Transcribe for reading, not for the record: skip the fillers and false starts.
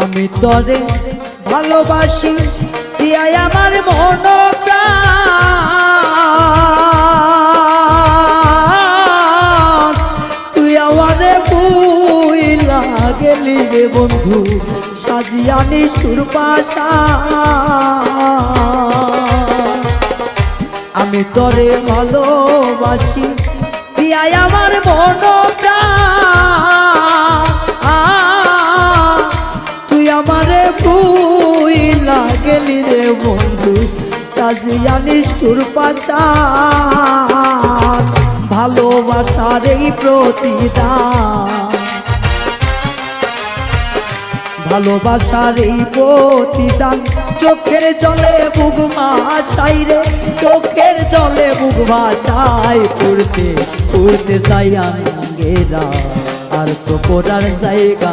আমি তরে ভালোবাসি দিয়াই আমার মন প্রাণ, তুই আমারে ভুইলা গেলি রে বন্ধু সাজিয়া নিষ্ঠুর পাশা। আমি তরে ভালোবাসি দিয়াই আমার মন প্রাণ, তুই আমারে ভুইলা গেলি রে বন্ধু সাজিয়া নিষ্ঠুর পাশা। ভালোবাসার এই প্রতিদান, ভালোবাসার এই প্রতিদান, চোখের জলে বুক ভাসাই রে, চোখের জলে বুক ভাসাই, পড়তে পড়তে যাই আঙ্গেরা আর তো পড়ার জায়গা।